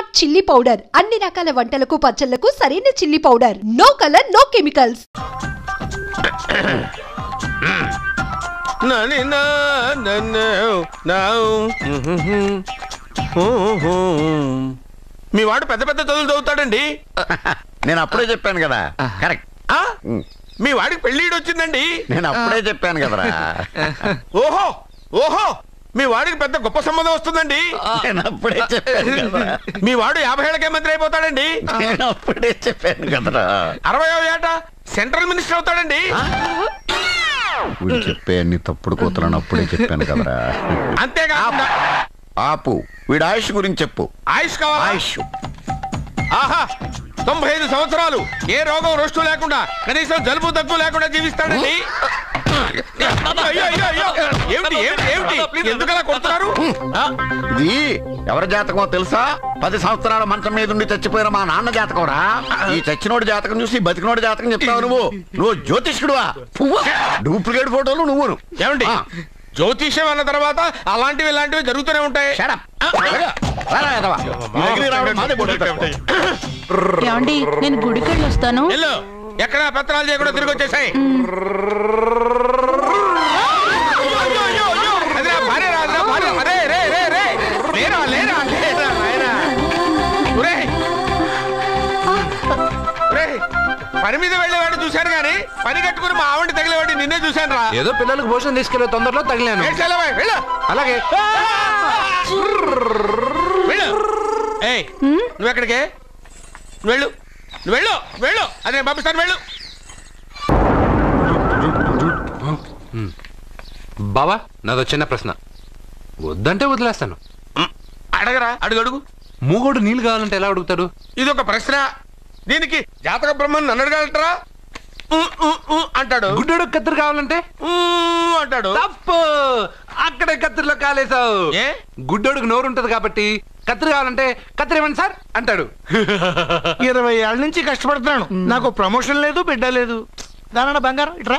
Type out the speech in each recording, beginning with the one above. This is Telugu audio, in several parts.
స్మార్ట్ చిల్లీ పౌడర్ అన్ని రకాల వంటలకు పచ్చళ్లకు సరైన chilli powder. No colour no chemicals. మీ వాడు పెద్ద పెద్ద చదువులు చదువుతాడండి. నేను అప్పుడే చెప్పాను కదా. కరెక్ట్. మీ వాడికి పెళ్ళిడు వచ్చిందండి. నేను అప్పుడే చెప్పాను కదరా. ఓహో ఓహో మీ వాడికి పెద్ద గొప్ప సంబంధం వస్తుందండి. నేను అప్పుడే చెప్పాను కదా. మీ వాడు 50 ఏళ్ళకే మంత్రి అయిపోతాడండి. నేను అప్పుడే చెప్పాను కదరా. 60వ ఏట సెంట్రల్ మినిస్టర్ అవుతాడండి. వీడు చెప్పే అన్ని తప్పుడు కూతురని అప్పుడే చెప్పాను కదరా. అంతేకాదు ఆపు. వీడు ఆయుష్ గురించి చెప్పు. ఆయుష్ కావాలా? ఆయుష్ ఆహా 95 సంవత్సరాలు ఏ రోగం రోస్టు లేకుండా కనీసం జలుబు దగ్గు లేకుండా జీవిస్తాడండి. ఎందుకలా కొడుతున్నారు? ఇది ఎవరి జాతకమో తెలుసా? 10 సంవత్సరాల మంచం మీద ఉండి చచ్చిపోయిన మా నాన్న జాతకం రా. ఈ చచ్చినోడి జాతకం చూసి బతికినోడి జాతకం చెప్తావు నువ్వు జ్యోతిష్కుడువా? డూప్లికేట్ ఫోటోలు నువ్వును. ఏమండి జ్యోతిష్యం అన్న తర్వాత అలాంటివి ఇలాంటివి జరుగుతూనే ఉంటాయి. ఏమండి నేను గుడికి వెళ్ళి వస్తాను. ఎక్కడ పత్రాలు చేయకుండా తిరిగి వచ్చేసాయి. పని మీద వెళ్ళేవాడిని చూశాను గానీ పని కట్టుకుని మా ఆవిడ తగిలేవాడి నిన్నే చూశాను రా. ఏదో పిల్లలకు భోజనం తీసుకెళ్లే తొందరలో తగిలాను. అలాగే నువ్వు ఎక్కడికే? వెళ్ళు వెళ్ళు వెళ్ళు. అదే పంపిస్తాను వెళ్ళు. బావా నాదో చిన్న ప్రశ్న. వద్దంటే వదిలేస్తాను. అడగరా? అడుగు అడుగు. మూగోడు నీళ్ళు కావాలంటే ఎలా అడుగుతాడు? ఇది ఒక ప్రశ్న. దీనికి జాతక బ్రహ్మను నన్ను అడగలటరా? అంటాడు. గుడ్డోడు కత్తిరి కావాలంటే అంటాడు. తప్పు. అక్కడే కత్తిరిలో కాలేసావు. గుడ్డోడుకు నోరు ఉంటది కాబట్టి కత్తిరి కావాలంటే కత్తిరి ఇవ్వండి సార్ అంటాడు. 20 ఏళ్ళ నుంచి కష్టపడుతున్నాను. నాకు ప్రమోషన్ లేదు, బిడ్డ లేదు. దానన్న బంగారం ఇట్రా.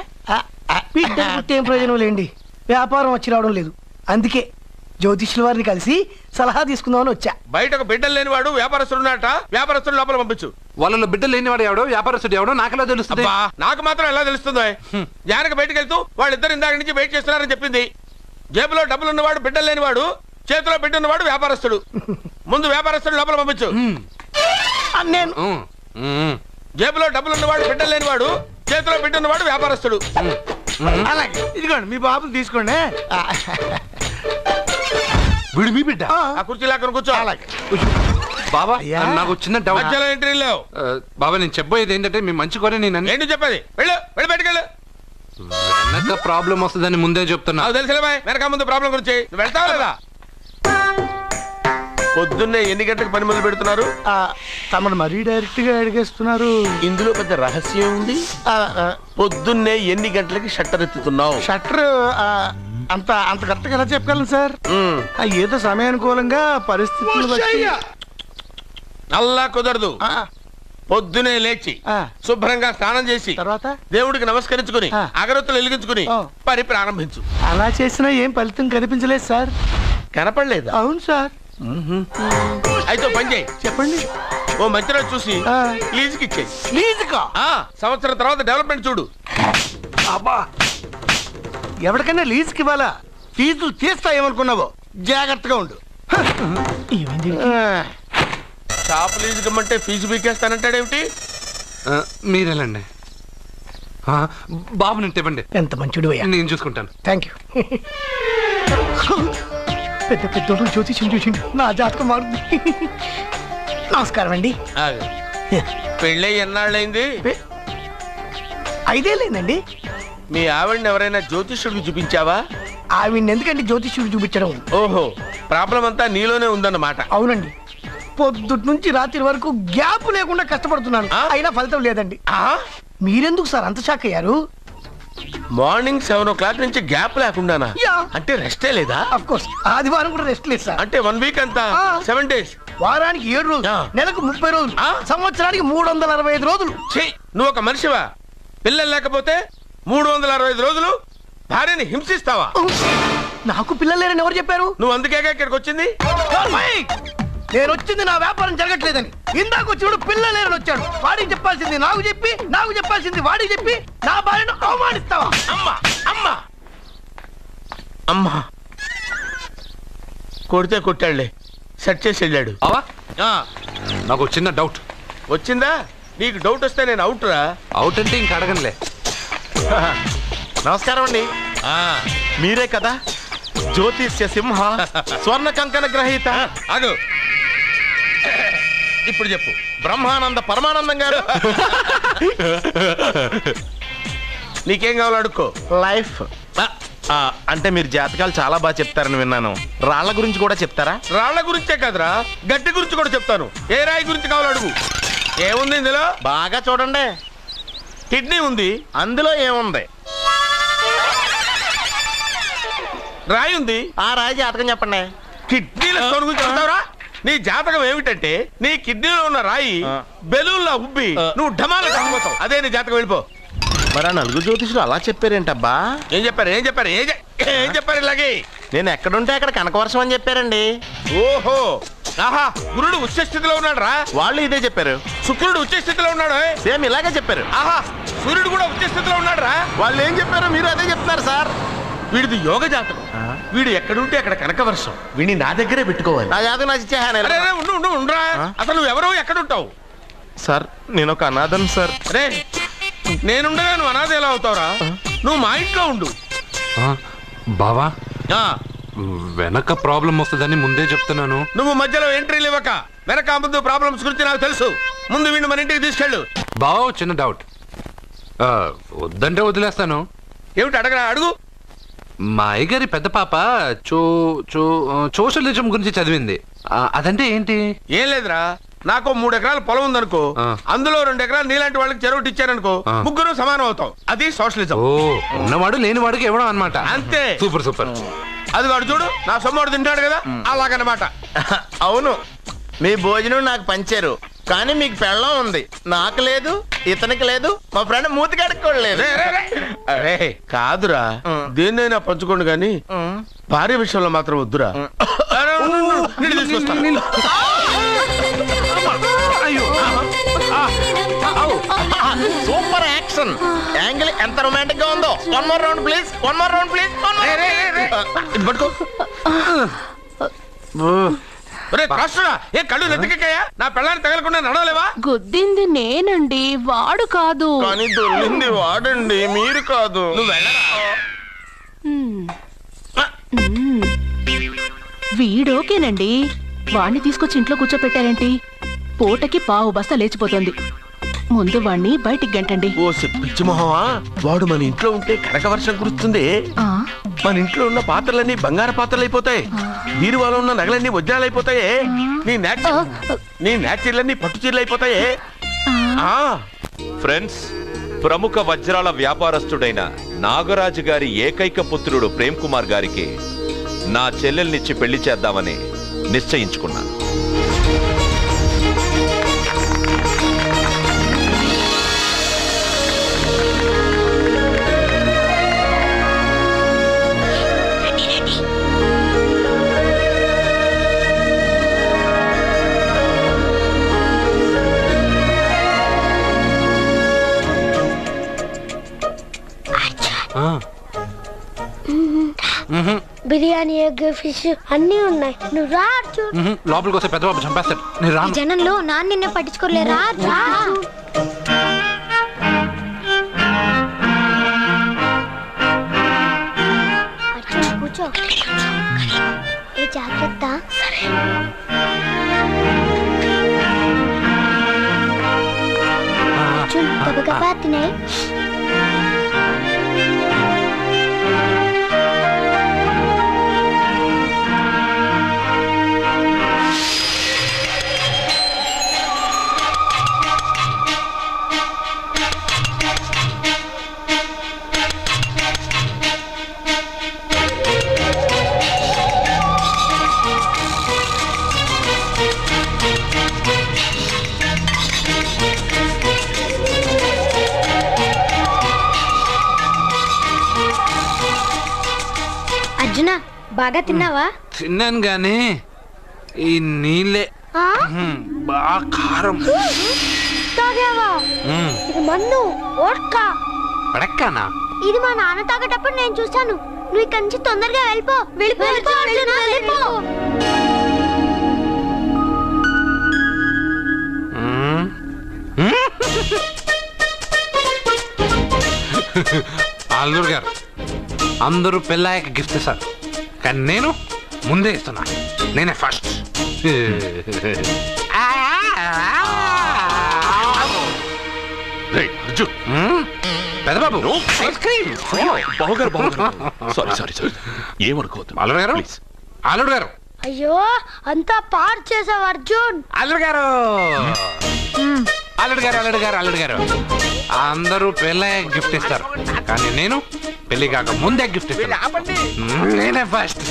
బిడ్డ పుట్టి ఏం ప్రయోజనం లేండి. వ్యాపారం వచ్చి రావడం లేదు. అందుకే జ్యోతిష్యుల వారిని కలిసి సలహా తీసుకుందామని వచ్చా. బయటకు బిడ్డలు లేనివాడు వ్యాపారస్తుడు ఉన్నట. వ్యాపారస్తుడు లోపల పంపించు. వాళ్ళలో బిడ్డలు లేనివాడు ఎవడో వ్యాపారస్తుడు ఎవడో నాకెలా తెలుస్తుంది? నాకు మాత్రం ఎలా తెలుస్తుందో? జానకి బయటకు వెళ్తూ వాళ్ళిద్దరు ఇందాక నుంచి వెయిట్ చేస్తున్నారని చెప్పింది. జేబులో డబ్బులు ఉన్నవాడు బిడ్డలు లేనివాడు, చేతిలో బిడ్డ ఉన్నవాడు వ్యాపారస్తుడు. ముందు వ్యాపారస్తుడు లోపల పంపించు. నేను జేబులో డబ్బులు ఉన్నవాడు బిడ్డలు లేనివాడు, చేతిలో బిడ్డ ఉన్నవాడు వ్యాపారస్తుడు. అలాగే ఇదిగోండి మీ బాబుని తీసుకోండి. వీడు మీ బిడ్డ? ఆ కుర్చీ లాక్కని కూర్చో. అలాగే బాబా నాకు చిన్న డౌట్. మధ్యలో ఎంట్రీ లేవు. బాబా నేను చెప్పబోయేది ఏంటంటే మీ మంచి కోరే నేను ఏంటి చెప్పేది? వెళ్ళు వెళ్ళి బయటకెళ్ళు. వెనక ప్రాబ్లం వస్తుందని ముందే చెప్తున్నా. తెలుసులే బాయ్. వెనక ముందు ప్రాబ్లం గురించి నువ్వు వెళ్తావా లేదా? పొద్దున్నే ఎన్ని గంటలకు పని మొదలు పెడుతున్నారు? తమను మరీ డైరెక్ట్ గా అడిగేస్తున్నారు. ఇందులో పెద్ద రహస్యం ఉంది. పొద్దున్నే ఎన్ని గంటలకి షట్టర్ ఎత్తుతున్నావు? షట్టర్ అంత కరెక్ట్గా ఎలా చెప్పగలను సార్? ఏదో సమయానుకూలంగా పరిస్థితులు బట్టి. అల్లా కుదరదు. పొద్దునే లేచి శుభ్రంగా స్నానం చేసి తర్వాత దేవుడికి నమస్కరించుకుని అగరొత్తులు వెలిగించుకుని పని ప్రారంభించు. అలా చేసినా ఏం ఫలితం కనిపించలేదు సార్. కనపడలేదు? అవును సార్. అయితే పని చేయి. చెప్పండి. ఓ మంచి రోజు చూసి లీజుకి ఇచ్చేయి. లీజుకా? సంవత్సరం తర్వాత డెవలప్మెంట్ చూడు. అబ్బా ఎవరికైనా లీజుకి ఇవ్వాలా? ఫీజులు తీస్తాయేమనుకున్నావో జాగ్రత్తగా ఉండు. షాప్ లీజుకి ఇమ్మంటే ఫీజు పీకేస్తానంటాడేమిటి? మీరేలండి బాబు నేను ఇవ్వండి. ఎంత మంచిడు అయ్యా. నేను చూసుకుంటాను. Thank you. పెద్ద పెద్దోడు జ్యోతిష్యం చూసిండు. నా జాతకం మారుంది. నమస్కారం అండి. పెళ్ళై ఎన్నాళ్ళైంది? 5 ఏళ్ళైందండి. మీ ఆవిడని ఎవరైనా జ్యోతిష్యుడికి చూపించావా? ఆవిడ్ని ఎందుకండి జ్యోతిష్యుడు చూపించడం? ఓహో ప్రాబ్లం అంతా నీలోనే ఉందన్నమాట. అవునండి. పొద్దుటి నుంచి రాత్రి వరకు గ్యాప్ లేకుండా కష్టపడుతున్నాను. అయినా ఫలితం లేదండి. మీరెందుకు సార్ అంత షాక్ అయ్యారు? మార్నింగ్ 7 o'clock నుంచి గ్యాప్ లేకుండానా? అంటే రెస్టే లేదా? ఆఫ్ కోర్స్ ఆదివారం కూడా రెస్ట్ లేదు సార్. అంటే 1 వీక్ అంతా 7 days. వారానికి 7 రోజులు, నెలకు 30 రోజులు, సంవత్సరానికి 365 రోజులు. నువ్వు ఒక మనిషివా? పిల్లలు లేకపోతే 365 రోజులు భార్యని హింసిస్తావా? నాకు పిల్లలు లేరని ఎవరు చెప్పారు? నువ్వు అందుకేగా ఇక్కడికి వచ్చింది. నేను వచ్చింది నా వ్యాపారం జరగట్లేదని. ఇందాక వచ్చినప్పుడు పిల్ల లేరని వచ్చాడు. వాడికి చెప్పాల్సింది నాకు చెప్పి, నాకు చెప్పాల్సింది వాడికి చెప్పి నా భార్యను అవమానిస్తావా? అమ్మా అమ్మా అమ్మా కొడితే కొట్టాడులే, సెట్ చేసి వెళ్ళాడు. అవా నాకు చిన్న డౌట్ వచ్చిందా? నీకు డౌట్ వస్తే నేను అవుట్ రా. అవుట్ అంటే ఇంక అడగనులే. నమస్కారం అండి. మీరే కదా జ్యోతిష్య సింహ స్వర్ణ కంకణ గ్రహీత? అగు ఇప్పుడు చెప్పు. బ్రహ్మానంద పరమానందం గారు. నీకేం కావాలో అడుక్కో. లైఫ్ అంటే మీరు జాతకాలు చాలా బాగా చెప్తారని విన్నాను. రాళ్ల గురించి కూడా చెప్తారా? రాళ్ల గురించే కాదురా, గట్టి గురించి కూడా చెప్తాను. ఏ రాయి గురించి కావాలో అడుగు. ఏముంది ఇందులో? బాగా చూడండి. కిడ్నీ ఉంది. అందులో ఏముంది? రాయి ఉంది. ఆ రాయి జాతకం చెప్పండి. కిడ్నీల స్టోన్ గురించి చెప్తావురా? నీ జాతకం ఏమిటంటే నీ కిడ్నీలో ఉన్న రాయి బెలూన్లా ఉబ్బి నువ్వు ఢమాల చచ్చిపోతావు. అదే నీ జాతకం. వెళ్ళిపో. మరి ఆ నలుగురు జ్యోతిషులు అలా చెప్పారేంటబ్బా? ఏం చెప్పారు ఏం చెప్పారు ఏం చెప్పారు? ఇలాగే నేను ఎక్కడుంటే అక్కడ కనకవర్షం అని చెప్పారండి. ఓహో, ఆహా, గురుడు ఉచ్చ స్థితిలో ఉన్నాడు రా. వాళ్ళు ఇదే చెప్పారు. శుక్రుడు ఉచ్చ స్థితిలో ఉన్నాడు. సేమ్ ఇలాగే చెప్పారు. ఆహా, సూర్యుడు కూడా ఉచ్చ స్థితిలో ఉన్నాడు రా. వాళ్ళు ఏం చెప్పారో మీరు అదే చెప్తున్నారు సార్. వీడిది యోగ జాతకం. వీడు ఎక్కడుంటే అక్కడ కనకవర్షం. వీడిని నా దగ్గరే పెట్టుకోవాలి. నా జాతకం నాకు ఇచ్చేహాను. ఉండరా. అసలు నువ్వెవరో ఎక్కడుంటావు? సార్ నేను ఒక అనాథం సార్. రే, నేనుండగా నువ్వు అనాథ ఎలా అవుతావురా? నువ్వు మా ఇంట్లో ఉండు. బావా వెనక ప్రాబ్లం వస్తుందని ముందే చెప్తున్నాను. నువ్వు మధ్యలో ఎంట్రీలు ఇవ్వక. వెనక ముందు ప్రాబ్లమ్స్ గురించి నాకు తెలుసు. ముందు వీడిని మన ఇంటికి తీసుకెళ్ళు. బావా చిన్న డౌట్. వద్దంటే వదిలేస్తాను. ఏమిటి అడగరా? అడుగు. మా అయ్యగారి పెద్ద పాప సోషలిజం గురించి చదివింది. అదంటే ఏంటి? ఏం లేదురా, నాకు 3 ఎకరాల పొలం ఉందనుకో, అందులో 2 ఎకరాలు నీలాంటి వాళ్ళకి చెరువు ఇచ్చారనుకో, ముగ్గురు సమానం అవుతాం. అది సోషలిజం. ఓ, ఉన్నవాడు లేని వాడికి ఇవ్వడం అన్నమాట. అంతే. Super super. అది వాడు చూడు, నా సొమ్మడు తింటాడు కదా, అలాగనమాట. అవును, మీ భోజనం నాకు పంచారు, కానీ మీకు పెళ్ళం ఉంది, నాకు లేదు, ఇతనికి లేదు, మా ఫ్రెండ్ మూతి కడుక్కోలేదు. కాదురా, దేన్నైనా పంచుకోండి కానీ భార్య విషయంలో మాత్రం వద్దురా. సూపర్ యాక్షన్ యాంగిల్ ఎంత రొమాంటిక్ గా ఉందో. One more round please, one more round please. పట్టుకో. ఏ కళ్ళు నెత్తికెక్కాయా? నా పెళ్ళాన్ని తగలకుండా నడవలేవా? గుద్దింది నేనండి, వాడు కాదు. కానీ దొల్లింది వాడండి, మీరు కాదు. నువ్వు వెళ్ళరా. వీడోకేనండి, వాణ్ణి తీసుకొచ్చి ఇంట్లో కూర్చోపెట్టారేంటి? పూటకి పావు బస్తా లేచిపోతుంది. ముందు వాణ్ణి బయటికి గంటండి. ఓ పిచ్చి మొహమా, వాడు మన ఇంట్లో ఉంటే కనక వర్షం కురుస్తుంది. మన ఇంట్లో ఉన్న పాత్రలన్నీ బంగారు పాత్రలు అయిపోతాయి, బీరువాలో ఉన్న నగలన్నీ వజ్రాలు అయిపోతాయి, నీ నాచీర్లన్నీ పట్టు చీరలు అయిపోతాయి. ఫ్రెండ్స్, ప్రముఖ వజ్రాల వ్యాపారస్తుడైన నాగరాజు గారి ఏకైక పుత్రుడు ప్రేమ్ కుమార్ గారికి నా చెల్లెల్నిచ్చి పెళ్లి చేద్దామని నిశ్చయించుకున్నాను. బిర్యానీ, ఎగ్, ఫిష్ అన్నీ ఉన్నాయి. నువ్వు రా. లోపలికి వస్తే పెద్ద బాబు చంపేస్తాడు. నేను రాను. జనంలో నాన్న నిన్నే పట్టించుకోలే. రా. కూర్చో. ఏ జాగ్రత్త. గబగబా తినాయి. బాగా తిన్నావా? తిన్నాను గానీ ఈ నీళ్ళే బాగా కారం. తాగావా? ఇది మన్ను ఓడ్కా. పడక్కానా? ఇది మా నాన్న తాగేటప్పుడు నేను చూశాను. నువ్వు ఇక్కడి నుంచి తొందరగా వెళ్ళిపో. వెళ్ళిపో. అల్లుడు గారు అందరూ పెళ్ళాయక గిఫ్ట్ ఇస్తారు, కానీ నేను ముందే ఇస్తున్నా. నేనే ఫస్ట్. పెద్దబాబు ఏమనుకోవద్దు. అల్లుడు గారు అయ్యో అంతా పాడు చేసావు అర్జున్. అల్లుడు గారు అందరూ పెళ్ళే గిఫ్ట్ ఇస్తారు, కానీ నేను పెళ్లి కాక ముందే గిఫ్ట్ ఇస్తాను. నేనే ఫస్ట్.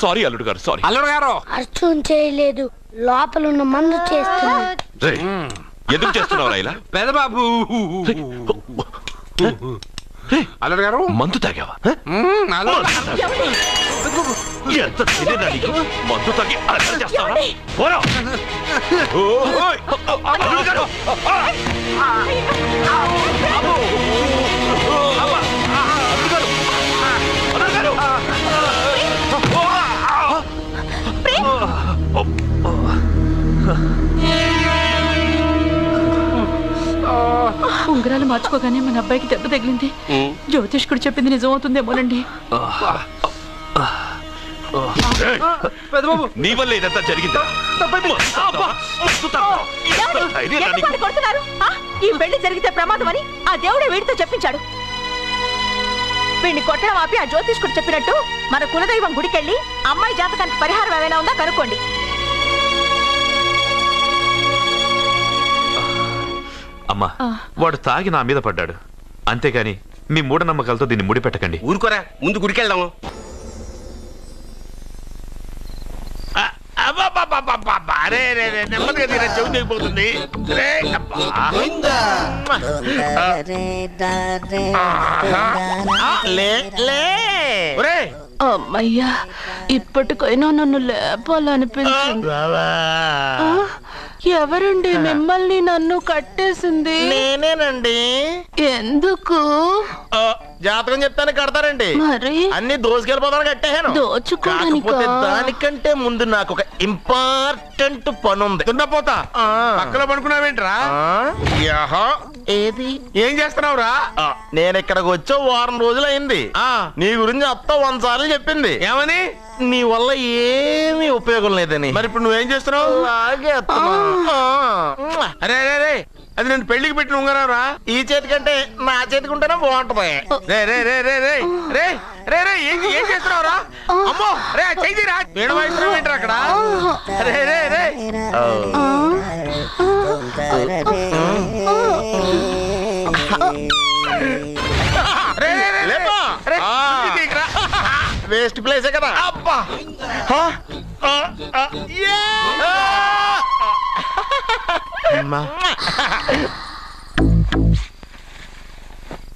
సారీ అల్లుడు గారు, సారీ. అల్లుడు గారు అర్జున్ చేయలేదు, లోపల ఉన్న మందు చేస్తున్నా. ఎందుకు చేస్తున్నావు ఇలా? పెద్దబాబు అల్లుడు గారు మందు తాగావా? ఎంత తెలియదా నీకు? మందు తాగి అల్లరి చేస్తావా? పోరా! ఓయ్! అల్లుడు గారు! ఉంగరాలు మార్చుకోగానే మన అబ్బాయికి దెబ్బ తగిలింది. జ్యోతిష్కుడు చెప్పింది నిజమవుతుందేమోనండి. నీ వల్ల ఇదంతా జరిగిందా? ఈ పెళ్లి జరిగితే ప్రమాదం అని ఆ దేవుడే వీడితో చెప్పించాడు. వీడిని కొట్టడం ఆపి ఆ జ్యోతిష్కుడు చెప్పినట్టు మన కులదైవం గుడికెళ్ళి అమ్మాయి జాతకానికి పరిహారం ఏమైనా ఉందా కనుక్కోండి. అమ్మా, వాడు తాగి నా మీద పడ్డాడు, అంతేగాని మీ మూఢనమ్మకాలతో దీన్ని ముడిపెట్టకండి. ఊరుకోరా, ముందు గుడికెళ్దాము. నెమ్మదిగా తీరా, చెవి దిగిపోతుంది. అమ్మయ్యా, ఇప్పటికైనా నన్ను లేపాలనిపించింది. ఎవరండి మిమ్మల్ని నన్ను కట్టేసింది? నేనేనండి. ఎందుకు? జాతకం చెప్తాను కడతారండి. మరి అన్ని దోసుకెళ్ళిపోతాను కట్టేహాను. కాకపోతే దానికంటే ముందు నాకు ఒక ఇంపార్టెంట్ పని ఉంది. దున్నపోతా పక్కలో పడుకున్నావేంట్రా? ఏది ఏం చేస్తున్నావురా? నేను ఇక్కడికి వచ్చే వారం రోజులు అయింది. నీ గురించి అత్త 100 సార్లు చెప్పింది. ఏమని? నీ వల్ల ఏమీ ఉపయోగం లేదని. మరి ఇప్పుడు నువ్వేం చేస్తున్నావు? అలాగే అరే అరే రే, అది నేను పెళ్లికి పెట్టిన ఉంగరారా? ఈ చేతి కంటే నా చేతికి ఉంటేనే బాగుంటది. రే రే రే రే రే రే రే రే ఏం చేస్తున్నావురా? అమ్మో రే, చేయిరా. వీణ వాయిస్తున్నావు ఏంట్రా అక్కడ? రే రే రే వేస్ట్ ప్లేసే కదా. అబ్బా,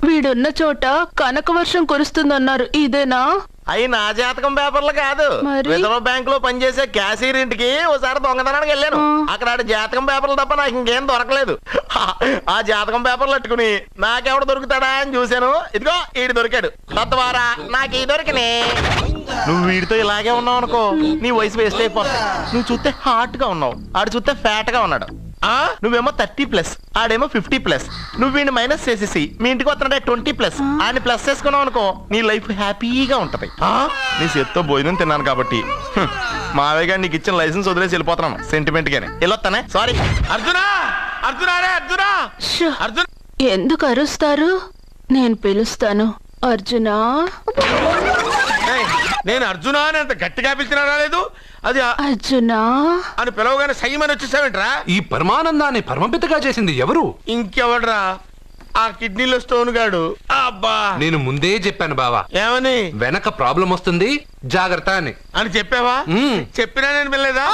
వీడున్న చోట కనక వర్షం కురుస్తుందన్నారు, ఇదేనా? అయి నా జాతకం పేపర్లు కాదు. రిజర్వ్ బ్యాంక్ లో పనిచేసే క్యాషియర్ ఇంటికి ఓసారి దొంగతనానికి వెళ్ళాను. అక్కడ జాతకం పేపర్లు తప్ప నాకు ఇంకేం దొరకలేదు. ఆ జాతకం పేపర్లు పెట్టుకుని నాకెవడు దొరుకుతాడా అని చూశాను. ఇదిగో ఈడు దొరికాడు. తద్వారా నాకు ఈ దొరికినే. నువ్వు వీడితో ఇలాగే ఉన్నావు అనుకో, నీ వయసు వేస్ట్ అయిపోతుంది. నువ్వు చూస్తే హాట్ గా ఉన్నావు, ఆడు చూస్తే ఫ్యాట్ గా ఉన్నాడు. నువ్వేమో 30+, ఆడేమో 50+. నువ్వు వీడిని మైనస్ చేసేసి మీ ఇంటికి వస్తున్నాడే 20+, ఆయన ప్లస్ చేసుకున్నావు అనుకో, నీ లైఫ్ హ్యాపీగా ఉంటది. నీ చేత్తో భోజనం తిన్నాను కాబట్టి మావయ్య గారు నీకు ఇచ్చిన లైసెన్స్ వదిలేసి వెళ్ళిపోతున్నాను సెంటిమెంట్ గానే. వెళ్ళొస్తానే. సారీ. అర్జునా, అర్జునా రే అర్జునా, అర్జున. ఎందుకు అరుస్తారు? నేను పిలుస్తాను. అర్జునా. నేను అర్జునా అని అంత గట్టిగా పిలిచినా రాలేదు. అది అర్జునా అని పిలవగానే సైమని వచ్చేసావేంట్రా? ఈ పరమానందాన్ని పరమపితగా చేసింది ఎవరు? ఇంకెవడ్రా? ఆ కిడ్నీలో స్టోన్ గాడు. అబ్బా, నేను ముందే చెప్పాను బావా. ఏమని? వెనక ప్రాబ్లం వస్తుంది, జాగ్రత్త అని. అని చెప్పావా? చెప్పినా నేను వెళ్ళలేదా?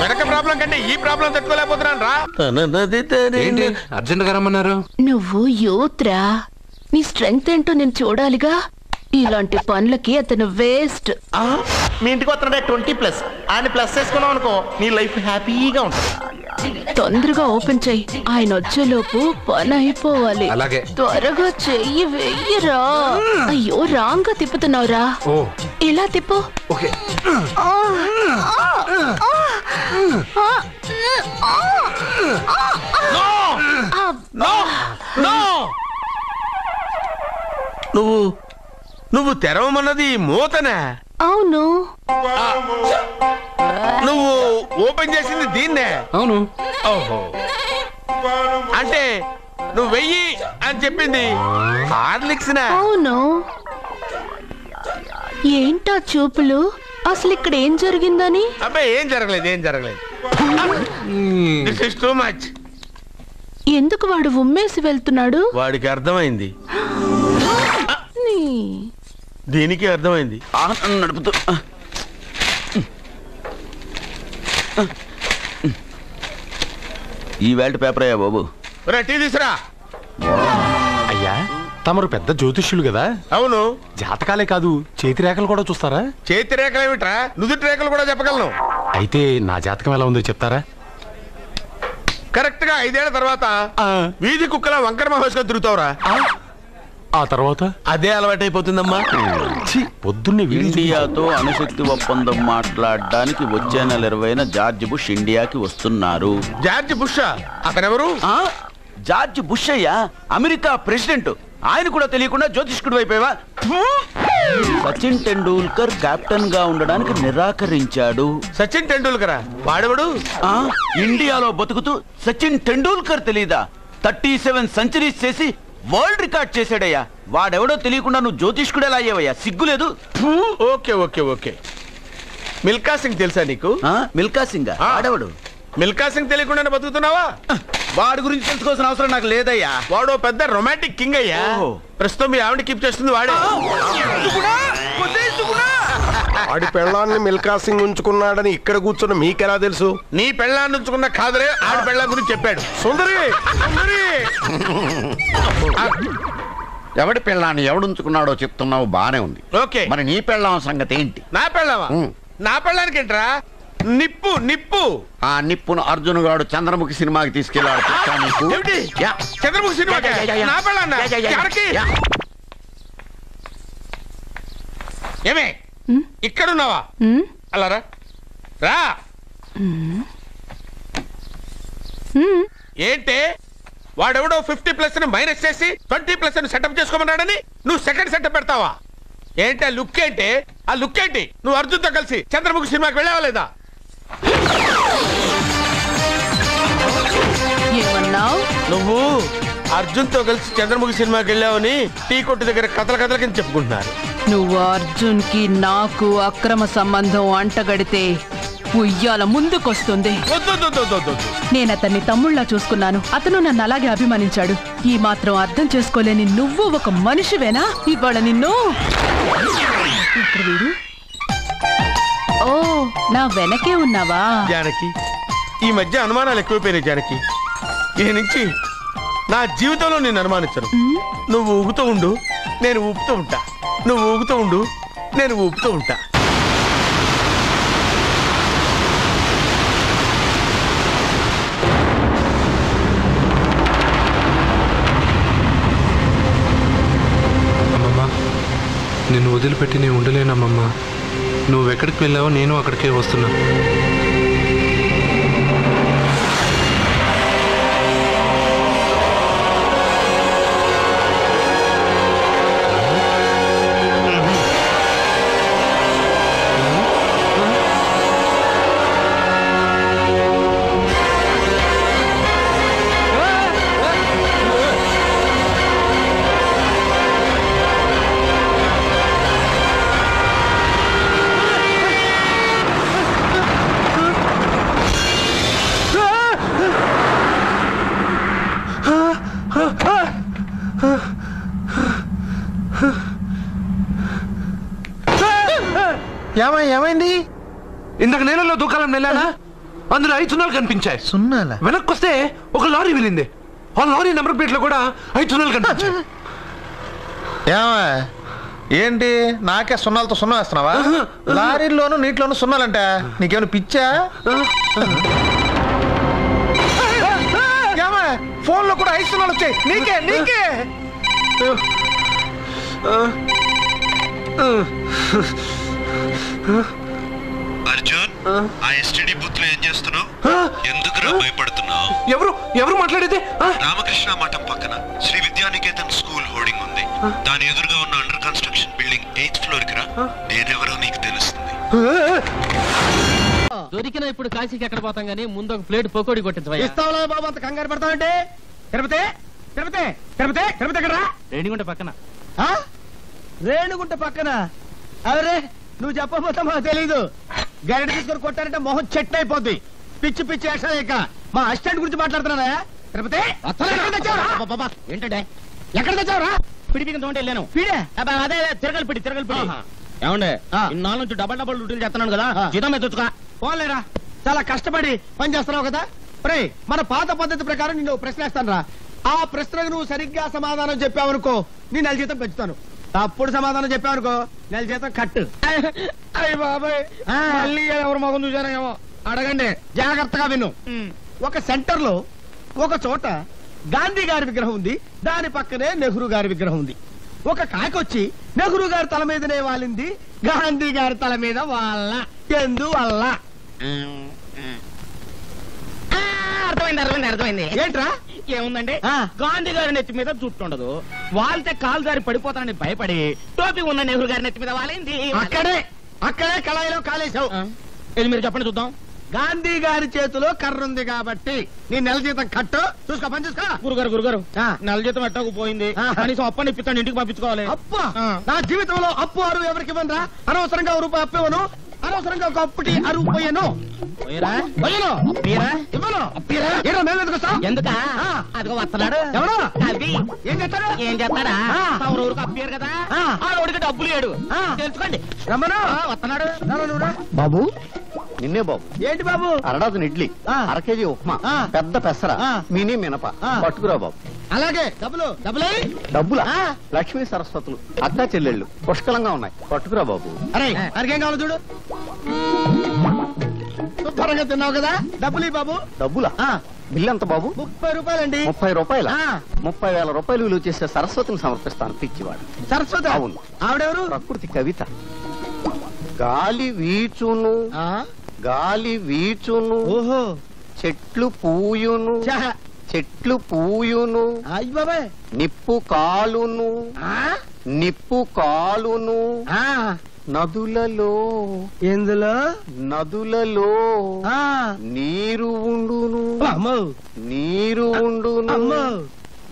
వెనక ప్రాబ్లం ఎందుకంటే ఈ ప్రాబ్లం తట్టుకోలేకపోతున్నాను రా. ఏంటి అర్జెంట్ గా రమ్మన్నారు? నువ్వు యూత్రా, నీ స్ట్రెంగ్త్ ఏంటో నేను చూడాలిగా. ఇలాంటి పనులకి అతను వేస్ట్. మీ ఇంటికి వస్తున్నాడే 20+ ఆయన ప్లస్ చేసుకున్నావు అనుకో నీ లైఫ్ హ్యాపీగా ఉంటుంది. తొందరగా ఓపెన్ చెయ్యి, ఆయన వచ్చేలోపు పని అయిపోవాలి. అలాగే. త్వరగా చెయ్యి వెయ్యరా. అయ్యో రాంగ్ గా తిప్పుతున్నావురా. ఓ ఇలా తిప్పు. ఓకే. నువ్వు తెరవమన్నది మూతనే. అవును. నువ్వు ఓపెన్ చేసింది దీన్నే. అవును. ఓహో, అంటే నువ్వు వెయ్యి అని చెప్పింది హార్లిక్స్. అవును. ఏంటా చూపులు? అసలు ఇక్కడ ఏం జరిగిందని? అబ్బాయి ఏం జరగలేదు. This is too much. ఎందుకు వాడు ఉమ్మేసి వెళ్తున్నాడు? వాడికి అర్థమైంది, దీనికి అర్థమైంది. నడుపుతూ ఈ వేల్ట్ పేపర్ అయ్యా బాబు. టీ తీసురా. అయ్యా తమరు పెద్ద జ్యోతిష్యులు కదా. అవును. జాతకాలే కాదు చేతి రేఖలు కూడా చూస్తారా? చేతి రేఖలు ఏమిట్రా, నుదుటి రేఖలు కూడా చెప్పగలను. అయితే నా జాతకం ఎలా ఉందో చెప్తారా? కరెక్ట్ గా 5 ఏళ్ల తర్వాత వీధి కుక్కల వంకర మహేష్గా తిరుగుతావురా. ఆ తర్వాత అదే అలవాటైపోతుందమ్మా. పొద్దున్నే ఇండియాతో అణుశక్తి ఒప్పందం మాట్లాడడానికి వచ్చే నెల 20న జార్జ్ బుష్ ఇండియాకి వస్తున్నారు. జార్జ్ బుష్ అతనెవరు? జార్జ్ బుష్ అయ్యా, అమెరికా ప్రెసిడెంట్. ఆయన కూడా తెలియకుండా జ్యోతిష్కుడు వైపోయావా? సచిన్ టెండూల్కర్ కెప్టెన్ గా ఉండడానికి నిరాకరించాడు. సచిన్ టెండూల్కరా? వాడెవడు? ఇండియాలో బతుకుతూ సచిన్ టెండూల్కర్ తెలీదా? 37 సెంచరీస్ చేసి వరల్డ్ రికార్డ్ చేశాడయ్యా. వాడెవడో తెలియకుండా నువ్వు జ్యోతిష్కుడు ఎలా అయ్యావయ్యా? సిగ్గులేదు. ఓకే. మిల్కా సింగ్ తెలుసా నీకు? మిల్కా సింగ్ వాడెవడు? మిల్కా సింగ్ తెలియకుండానే బతుకుతున్నావా? వాడి గురించి తెలుసుకోవాల్సిన అవసరం నాకు లేదయ్యా. వాడు పెద్ద రొమాంటిక్ కింగ్ అయ్యా. ప్రస్తుతం మీ ఆవిడ కీప్ చేస్తుంది వాడే. వాడి పెళ్ళాన్ని మిల్కా సింగ్ ఉంచుకున్నాడని ఇక్కడ కూర్చున్న మీకెలా తెలుసు? నీ పెళ్ళాన్ని ఉంచుకున్న కాదరే ఆడి పెళ్ళాం గురించి చెప్పాడు. సుందరి ఎవడి పెళ్ళాన్ని ఎవడుంచుకున్నాడో చెప్తున్నావు, బానే ఉంది. ఓకే, మరి నీ పెళ్ళాం సంగతి ఏంటి? నా పెళ్ళావా? నా పెళ్ళానికి ఏంట్రా? నిప్పు. ఆ నిప్పును అర్జున్ గాడు చంద్రముఖి సినిమాకి తీసుకెళ్ళాడు. చంద్రముఖి సినిమా నా పెళ్ళాన్నా? ఏమే ఇక్కడున్నావా? అలా రా. ఏంటే వాడెవడో 50+ మైనస్ చేసి 20+ సెటప్ చేసుకోమన్నాడని నువ్వు సెకండ్ సెటప్ పెడతావా? ఏంటి ఆ లుక్ ఏంటి? నువ్వు అర్జున్తో కలిసి చంద్రముఖి సినిమాకి వెళ్ళావా లేదా? నువ్వు అర్జున్తో కలిసి చంద్రముఖి సినిమాకి వెళ్ళావని టీ కొట్టు దగ్గర కథల కింద చెప్పుకుంటున్నారు. నువ్వు అర్జున్ కి నాకు అక్రమ సంబంధం అంటగడితే ఉయ్యాల ముందుకొస్తుంది. నేను అతన్ని తమ్ముళ్లా చూసుకున్నాను. అతను నన్ను అలాగే అభిమానించాడు. ఈ మాత్రం అర్థం చేసుకోలేని నువ్వు ఒక మనిషివేనా? ఇవాళ నిన్ను ఓ నా వెనకే ఉన్నావా? జానకి, ఈ మధ్య అనుమానాలు ఎక్కువైపోయినాయి జానకి. ఈ నుంచి నా జీవితంలో నేను అనుమానించను. నువ్వు ఊగుతూ ఉండు, నేను ఊపుతూ ఉంటా. నువ్వు ఊగుతూ ఉండు, నేను ఊపుతూ ఉంటా. అమ్మమ్మ, నిన్ను వదిలిపెట్టి నేను ఉండలేనమ్మమ్మ. నువ్వెక్కడికి వెళ్ళావో నేను అక్కడికే వస్తున్నా. ఏమైంది? ఇందాక నేలలో దూకాలని వెళ్ళానా? అందులో 5 సున్నాలు కనిపించాయి. సున్నాలా? వెనక్కి వస్తే ఒక లారీ వెళ్ళింది. ఆ లారీ నెంబర్ ప్లేట్ లో కూడా 5 సున్నాలు కనిపించాయి. ఏమా ఏంటి నాకే సున్నాలతో సున్నా వేస్తున్నావా? లారీల్లోనూ నీటిలోనూ సున్నాలంట. నీకేమైనా పిచ్చా? ఏమా ఫోన్ లో కూడా 5 సున్నాలు వచ్చాయి. నీకే అర్జున్, ఆ ఎస్టీడీ బూత్ లో ఏం చేస్తున్నావు? ఎందుకురా భయపడుతున్నావు? ఎవరు మాట్లాడేది? రామకృష్ణ మఠం పక్కన శ్రీ విద్యానికేతన్ స్కూల్ హోర్డింగ్ ఉంది. దాని ఎదురుగా ఉన్న under construction building 8th floor కి రా. నేనెవరో నీకు తెలుస్తుంది. దొరికిన ఇప్పుడు కాశీకి ఎక్కడ పోతాం గానీ ముందు ఒక ప్లేట్ పకోడీ కొట్టించవయ్యా. ఇస్తావులా బాబు, అంత కంగారు పడతావంటే? తిరుపతి తిరుపతి తిరుపతి తిరుపతి ఎక్కడ? రేణిగుంట పక్కన. రేణుగుంట పక్కన? అవరే నువ్వు చెప్పబోతా మాకు తెలీదు. గరిట తీసుకొని కొట్టారంటే మొహం చెట్టు అయిపోద్ది. పిచ్చి పిచ్చి ఇక మా అసిస్టెంట్ గురించి మాట్లాడుతున్నారా? తిరుపతి ఏంటంటే ఎక్కడ తెచ్చావురా? పిడిపికి తోంటే వెళ్ళాను. పీడే అదే తిరగలిపిడి ఏమండే ఇన్నాళ్ళ నుంచి డబల్ డ్యూటీలు చేస్తున్నాను కదా, జీతం మీద తెచ్చుకో. పోలేరా, చాలా కష్టపడి పని చేస్తున్నావు కదా. రే మన పాత పద్ధతి ప్రకారం నిన్ను ప్రశ్న వేస్తాను రా. ఆ ప్రశ్నకు నువ్వు సరిగ్గా సమాధానం చెప్పావనుకో నీ నెల జీతం పెంచుతాను. తప్పుడు సమాధానం చెప్పావనుకో నెల జీతం కట్టు. అయ్య బాబాయ్, మళ్ళీ ఎవరు మొగం చూసారేమో. అడగండి, జాగ్రత్తగా విను. ఒక సెంటర్ లో ఒక చోట గాంధీ గారి విగ్రహం ఉంది, దాని పక్కనే నెహ్రూ గారి విగ్రహం ఉంది. ఒక కాకొచ్చి నెహ్రూ గారి తల మీదనే వాలింది, గాంధీ గారి తల మీద వాళ్ళ. ఎందువల్ల? అర్థమైంది. ఏంట్రా? ఏముందండి, గాంధీ గారి నెత్తి మీద జుట్టు ఉండదు, వాళ్తే కాలు జారి పడిపోతానని భయపడి టోపీ ఉన్న నెహ్రూ గారి నెత్తి మీద వాలింది. అక్కడే కళాయిలో కాలేశావు. ఇది మీరు చెప్పండి చూద్దాం. గాంధీ గారి చేతిలో కర్ర ఉంది కాబట్టి నీ నెల జీతం కట్టు. చూసుకో, పని చూసుకో. గురుగారు నెల జీతం ఎట్టకు పోయింది, కనీసం అప్పని ఇప్పిస్తాను, ఇంటికి పంపించుకోవాలి. అప్ప నా జీవితంలో అప్పు అరువు ఎవరికి ఇవ్వనరా. అనవసరంగా ఒక రూపాయి అప్పు ఇవ్వను, అనవసరంగా ఒక అప్పుటి అరువు పోయాను. ఎందుక అదిగో వస్తున్నాడు. ఎవరు? ఏం చేస్తాడా? ఊరికి అప్పారు కదా, ఆ రోడ్డుకి డబ్బులు లేడు. తెలుసుకోండి. రమ్మను, వస్తున్నాడు. బాబు నిన్నే బాబు. ఏంటి బాబు? అరడాజన్ ఇడ్లీ, 1 కేజీ ఉప్మా, పెద్ద పెసర, మినీ మినప పట్టుకురా బాబు. అలాగే. డబ్బులా? లక్ష్మీ సరస్వతులు, అక్కా చెల్లెళ్ళు పుష్కలంగా ఉన్నాయి, పట్టుకురా బాబు. అరే అరికేం కావాలి చూడు. శుభ్రంగా తిన్నావు కదా, డబ్బులు బాబు. డబ్బులా? బిల్లు ఎంత బాబు? 30 రూపాయలండి. 30 రూపాయల? 30,000 రూపాయలు విలువ చేసే సరస్వతిని సమర్పిస్తాను. పిచ్చివాడు. సరస్వతి? అవును. ఆవిడెవరు? ప్రకృతి కవిత. గాలి వీచును, గాలి వీచును, ఓహో, చెట్లు పూయును, చెట్లు పూయును, నిప్పు కాలును, నిప్పు కాలును, నదులలో. ఎందులో? నదులలో నీరు ఉండును, నీరు ఉండును,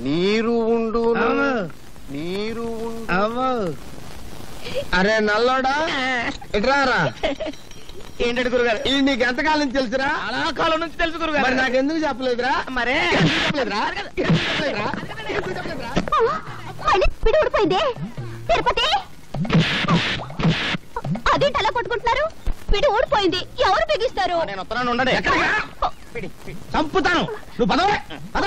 నీరు ఉండును, నీరు ఉండు. అరే నల్లోడా, ఇట్రారా. ఏంటంటే గురుగారు, ఇది నీకు ఎంతకాలం నుంచి తెలుసురా? చాలా కాలం నుంచి తెలుసు గురుగారు. మరి నాకెందుకు చెప్పలేదురా? మరే పిడి ఊడిపోయింది. తిరుపతి, అదేంటి అలా కొట్టుకుంటున్నారు? పిడి ఊడిపోయింది, ఎవరు బిగిస్తారు? నేను వస్తున్నాను, ఉండండి. చంపుతాను. నువ్వు పదవే పద,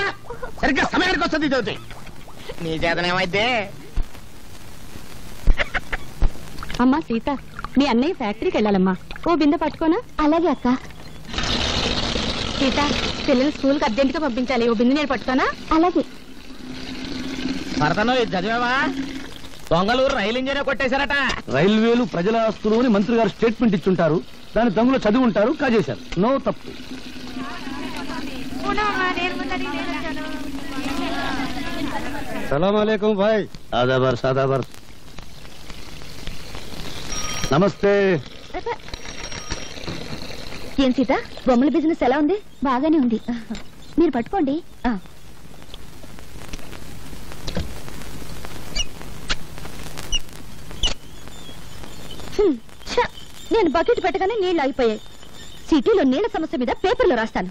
సరిగ్గా సమయానికి వస్తుంది చదువుతాయి. నీ చేతనేమైతే. అమ్మా సీత, మీ అన్నయ్య ఫ్యాక్టరీకి వెళ్ళాలమ్మా, ఓ బిందె పట్టుకోనా? అలాగే అక్క. సీత, పిల్లలు స్కూల్కి అర్జెంట్ గా పంపించాలి, ఓ బిందె నేను పట్టుకోనా? అలాగే. భరతను ఇది చదివావా? దొంగలు రైలు ఇంజనే కొట్టేశారట. రైల్వేలు ప్రజల ఆస్తులు అని మంత్రి గారు స్టేట్మెంట్ ఇచ్చుంటారు, దాని దొంగలు చదివి ఉంటారు, కాజేశారు. నో తప్పు. సలాం భాయ్. ఆదాబర్ సాదాబర్. నమస్తే. ఏం సీత, బొమ్మల బిజినెస్ ఎలా ఉంది? బాగానే ఉంది, మీరు పట్టుకోండి. నేను బకెట్ పెట్టగానే నీళ్లు ఆగిపోయాయి. సిటీలో నీళ్ల సమస్య మీద పేపర్లో రాస్తాను.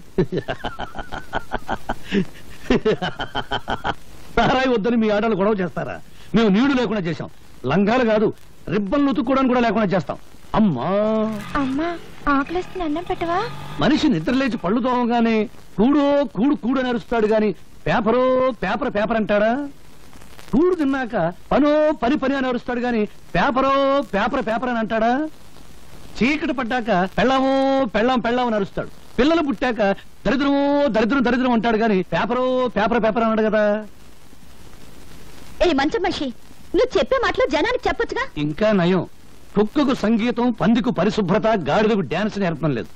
సారాయి వద్దని మీ ఆటలు గొడవ చేస్తారా? మేము నీళ్లు లేకుండా చేశాం. లంగాలు కాదు, రిబ్బన్లు ఉతుక్కోవడానికి కూడా లేకుండా చేస్తాం. అమ్మా అమ్మా ఆకలిస్తుంది, అన్నం పెట్టవా? మనిషి నిద్రలేచి పళ్ళు తోమగానే కూడో కూడు కూడు అని అరుస్తాడు గాని పేపరో పేపర్ పేపర్ అంటాడా? కూడు తిన్నాక పనో పని పని అని అరుస్తాడు గాని పేపరో పేపర్ పేపర్ అని అంటాడా? చీకటి పడ్డాక పెళ్ళామో పెళ్ళాం పెళ్ళాం అని అరుస్తాడు. పిల్లలు పుట్టాక దరిద్రమో దరిద్రం దరిద్రం అంటాడు గాని పేపరో పేపర్ పేపర్ అన్నాడు కదా. ఏ మంచి మనిషి, నువ్వు చెప్పే మాటలు జనానికి చెప్పొచ్చుగా. ఇంకా నయం, కుక్కకు సంగీతం, పందికు పరిశుభ్రత, గాడిదకు డాన్స్ నేర్పడం లేదు.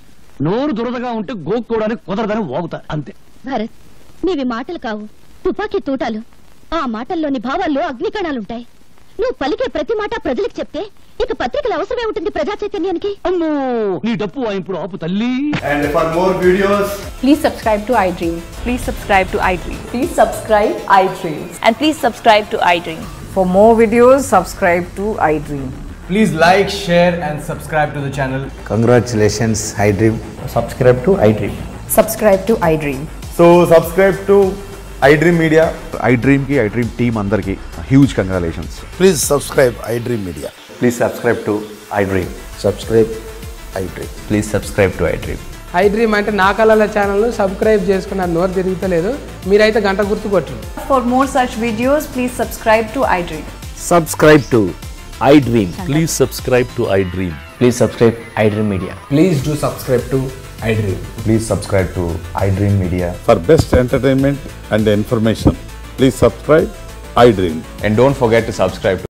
నోరు దురదగా ఉంటే గోక్కోవడానికి కుదరదని వాగుతా అంతే. భరత్, నీవి మాటలు కావు, తుపాకీ తూటాలు. ఆ మాటల్లోని భావాల్లో అగ్నికణాలుంటాయి. నువ్వు పలికే ప్రతి మాట ప్రజలకు చెప్తే ఇక పత్రికల అవసరమే ఉంటుంది ప్రజా చైతన్యానికి. అమ్మో, నీ డప్పు ఇప్పుడు ఆపు తల్లి. And for more videos, please subscribe to iDream. Please subscribe to iDream. Please subscribe iDream. And please subscribe to iDream. For more videos, subscribe to iDream. please like, share and subscribe to the channel. Congratulations, iDream. Subscribe to iDream. Subscribe to iDream. So subscribe to iDream Media. iDream ki iDream team andarki huge congratulations. Please subscribe iDream Media. Please subscribe to iDream. Subscribe iDream. Please subscribe to iDream. iDream అంటే నా కళల ఛానల్ సబ్స్క్రైబ్ చేసుకున్న నోరు తిరుగుతలేదు, మీరైతే గంట గుర్తు కొట్టండి. For more such videos, please subscribe to iDream. Subscribe to iDream. Please subscribe to iDream. Please subscribe iDream Media. Please do subscribe to iDream. Please subscribe to iDream Media. For best entertainment and information, please subscribe iDream. And don't forget to subscribe to